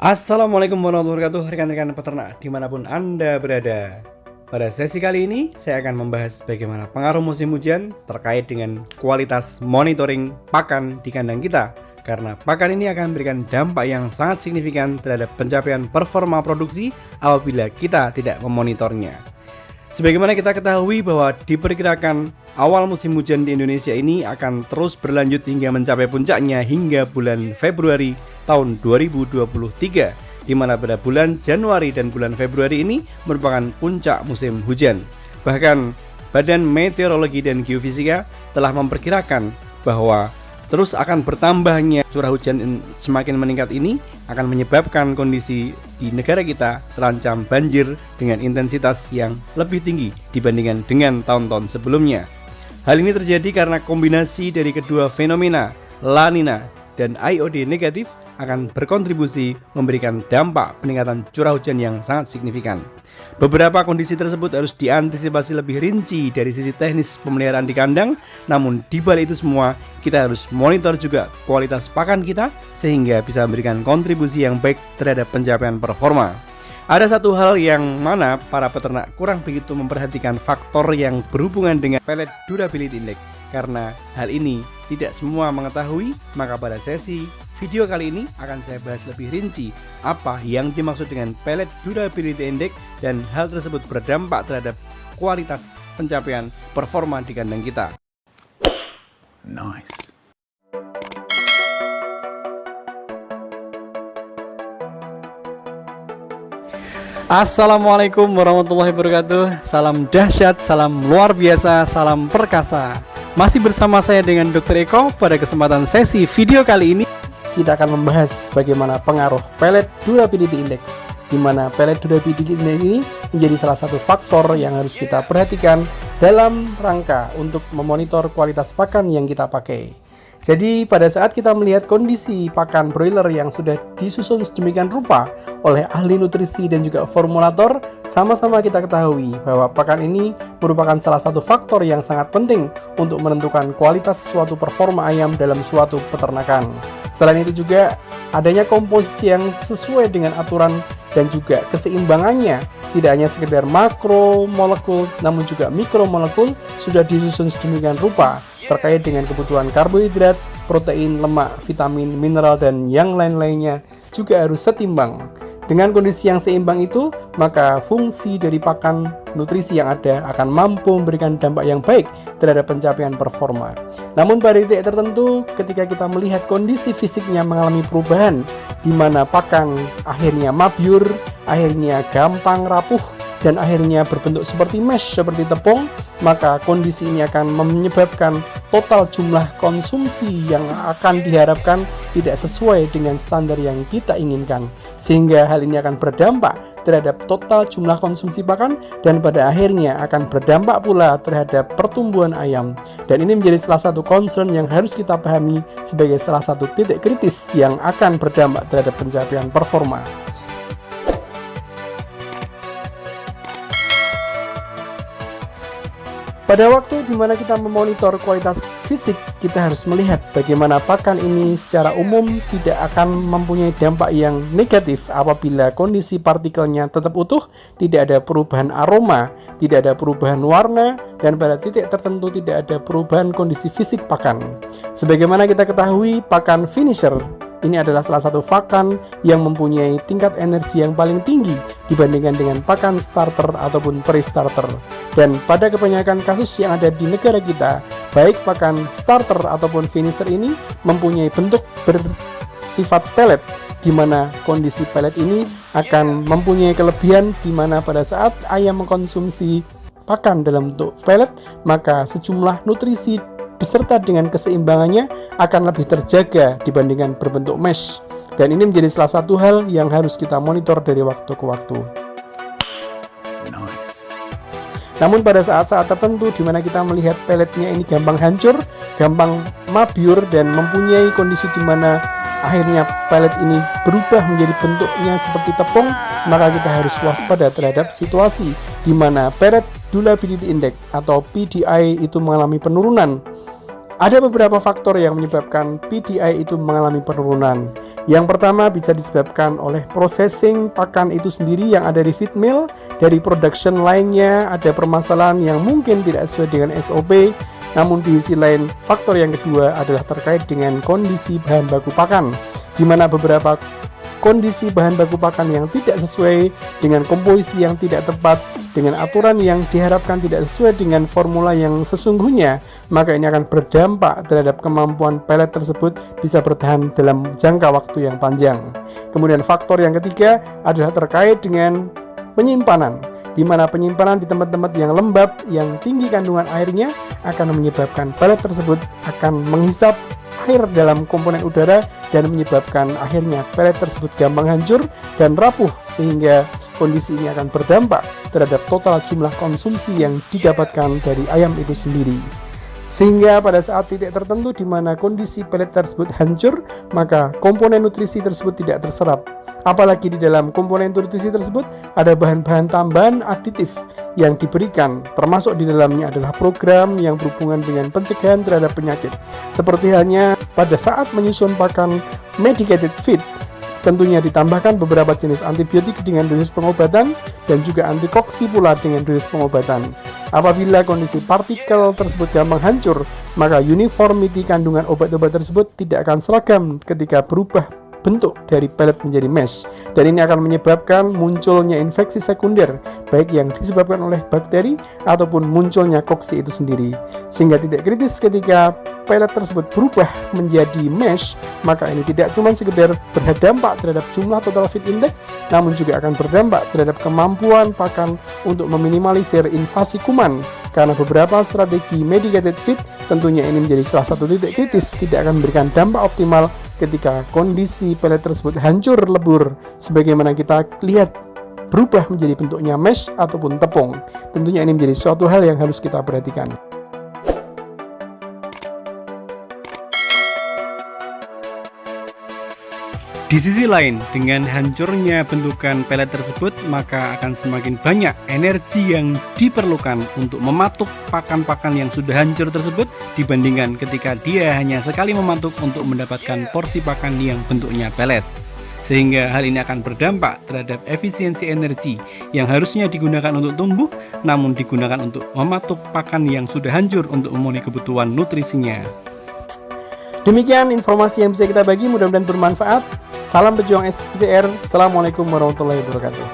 Assalamualaikum warahmatullahi wabarakatuh, rekan-rekan peternak dimanapun Anda berada. Pada sesi kali ini, saya akan membahas bagaimana pengaruh musim hujan terkait dengan kualitas monitoring pakan di kandang kita. Karena pakan ini akan memberikan dampak yang sangat signifikan terhadap pencapaian performa produksi apabila kita tidak memonitornya. Sebagaimana kita ketahui bahwa diperkirakan awal musim hujan di Indonesia ini akan terus berlanjut hingga mencapai puncaknya hingga bulan Februari tahun 2023, di mana pada bulan Januari dan bulan Februari ini merupakan puncak musim hujan. Bahkan Badan Meteorologi dan Geofisika telah memperkirakan bahwa terus akan bertambahnya curah hujan semakin meningkat ini akan menyebabkan kondisi di negara kita terancam banjir dengan intensitas yang lebih tinggi dibandingkan dengan tahun-tahun sebelumnya. Hal ini terjadi karena kombinasi dari kedua fenomena La Nina dan IOD negatif akan berkontribusi memberikan dampak peningkatan curah hujan yang sangat signifikan. Beberapa kondisi tersebut harus diantisipasi lebih rinci dari sisi teknis pemeliharaan di kandang, namun di balik itu semua kita harus monitor juga kualitas pakan kita sehingga bisa memberikan kontribusi yang baik terhadap pencapaian performa. Ada satu hal yang mana para peternak kurang begitu memperhatikan faktor yang berhubungan dengan pellet durability index. Karena hal ini tidak semua mengetahui, maka pada sesi video kali ini akan saya bahas lebih rinci apa yang dimaksud dengan pellet durability index dan hal tersebut berdampak terhadap kualitas pencapaian performa di kandang kita. Nice. Assalamualaikum warahmatullahi wabarakatuh. Salam dahsyat, salam luar biasa, salam perkasa. Masih bersama saya dengan Dr. Eko. Pada kesempatan sesi video kali ini kita akan membahas bagaimana pengaruh pellet durability index, di mana pellet durability index ini menjadi salah satu faktor yang harus kita perhatikan dalam rangka untuk memonitor kualitas pakan yang kita pakai. Jadi pada saat kita melihat kondisi pakan broiler yang sudah disusun sedemikian rupa oleh ahli nutrisi dan juga formulator, sama-sama kita ketahui bahwa pakan ini merupakan salah satu faktor yang sangat penting untuk menentukan kualitas suatu performa ayam dalam suatu peternakan. Selain itu juga adanya komposisi yang sesuai dengan aturan dan juga keseimbangannya, tidak hanya sekedar makro molekul namun juga mikro molekul sudah disusun sedemikian rupa terkait dengan kebutuhan karbohidrat, protein, lemak, vitamin, mineral, dan yang lain-lainnya juga harus setimbang. Dengan kondisi yang seimbang itu, maka fungsi dari pakan nutrisi yang ada akan mampu memberikan dampak yang baik terhadap pencapaian performa. Namun pada titik tertentu, ketika kita melihat kondisi fisiknya mengalami perubahan, di mana pakan akhirnya mabyur, akhirnya gampang rapuh, dan akhirnya berbentuk seperti mesh, seperti tepung, maka kondisi ini akan menyebabkan total jumlah konsumsi yang akan diharapkan tidak sesuai dengan standar yang kita inginkan, sehingga hal ini akan berdampak terhadap total jumlah konsumsi pakan dan pada akhirnya akan berdampak pula terhadap pertumbuhan ayam. Dan ini menjadi salah satu concern yang harus kita pahami sebagai salah satu titik kritis yang akan berdampak terhadap pencapaian performa. Pada waktu di mana kita memonitor kualitas fisik, kita harus melihat bagaimana pakan ini secara umum tidak akan mempunyai dampak yang negatif apabila kondisi partikelnya tetap utuh, tidak ada perubahan aroma, tidak ada perubahan warna, dan pada titik tertentu tidak ada perubahan kondisi fisik pakan. Sebagaimana kita ketahui, pakan finisher ini adalah salah satu pakan yang mempunyai tingkat energi yang paling tinggi dibandingkan dengan pakan starter ataupun pre-starter. Dan pada kebanyakan kasus yang ada di negara kita, baik pakan starter ataupun finisher ini mempunyai bentuk bersifat pellet, di mana kondisi pellet ini akan mempunyai kelebihan di mana pada saat ayam mengkonsumsi pakan dalam bentuk pellet, maka sejumlah nutrisi beserta dengan keseimbangannya akan lebih terjaga dibandingkan berbentuk mesh. Dan ini menjadi salah satu hal yang harus kita monitor dari waktu ke waktu. Namun pada saat-saat tertentu di mana kita melihat pelletnya ini gampang hancur, gampang mabyur, dan mempunyai kondisi di mana akhirnya pellet ini berubah menjadi bentuknya seperti tepung, maka kita harus waspada terhadap situasi di mana pellet durability index atau PDI itu mengalami penurunan Ada beberapa faktor yang menyebabkan PDI itu mengalami penurunan. Yang pertama bisa disebabkan oleh processing pakan itu sendiri yang ada di feed mill. Dari production lainnya ada permasalahan yang mungkin tidak sesuai dengan SOP. Namun di sisi lain, faktor yang kedua adalah terkait dengan kondisi bahan baku pakan, di mana beberapa kondisi bahan baku pakan yang tidak sesuai dengan komposisi yang tidak tepat, dengan aturan yang diharapkan tidak sesuai dengan formula yang sesungguhnya, maka ini akan berdampak terhadap kemampuan pelet tersebut bisa bertahan dalam jangka waktu yang panjang. Kemudian faktor yang ketiga adalah terkait dengan penyimpanan, di mana penyimpanan di tempat-tempat yang lembab, yang tinggi kandungan airnya akan menyebabkan pelet tersebut akan menghisap air dalam komponen udara dan menyebabkan akhirnya pelet tersebut gampang hancur dan rapuh, sehingga kondisi ini akan berdampak terhadap total jumlah konsumsi yang didapatkan dari ayam itu sendiri. Sehingga pada saat titik tertentu di mana kondisi pelet tersebut hancur, maka komponen nutrisi tersebut tidak terserap. Apalagi di dalam komponen nutrisi tersebut ada bahan-bahan tambahan aditif yang diberikan, termasuk di dalamnya adalah program yang berhubungan dengan pencegahan terhadap penyakit. Seperti halnya pada saat menyusun pakan medicated feed, tentunya ditambahkan beberapa jenis antibiotik dengan dosis pengobatan dan juga antikoksi pula dengan dosis pengobatan. Apabila kondisi partikel tersebut gampang hancur, maka uniformity kandungan obat-obat tersebut tidak akan seragam ketika berubah bentuk dari pelet menjadi mesh, dan ini akan menyebabkan munculnya infeksi sekunder, baik yang disebabkan oleh bakteri ataupun munculnya koksi itu sendiri. Sehingga tidak kritis ketika pelet tersebut berubah menjadi mesh, maka ini tidak cuma sekedar berdampak terhadap jumlah total feed index, namun juga akan berdampak terhadap kemampuan pakan untuk meminimalisir invasi kuman. Karena beberapa strategi medicated feed tentunya ini menjadi salah satu titik kritis, tidak akan memberikan dampak optimal ketika kondisi pelet tersebut hancur lebur, sebagaimana kita lihat berubah menjadi bentuknya mesh ataupun tepung. Tentunya ini menjadi suatu hal yang harus kita perhatikan. Di sisi lain, dengan hancurnya bentukan pelet tersebut, maka akan semakin banyak energi yang diperlukan untuk mematuk pakan-pakan yang sudah hancur tersebut dibandingkan ketika dia hanya sekali mematuk untuk mendapatkan porsi pakan yang bentuknya pelet. Sehingga hal ini akan berdampak terhadap efisiensi energi yang harusnya digunakan untuk tumbuh, namun digunakan untuk mematuk pakan yang sudah hancur untuk memenuhi kebutuhan nutrisinya. Demikian informasi yang bisa kita bagi, mudah-mudahan bermanfaat. Salam pejuang SPCR. Assalamualaikum warahmatullahi wabarakatuh.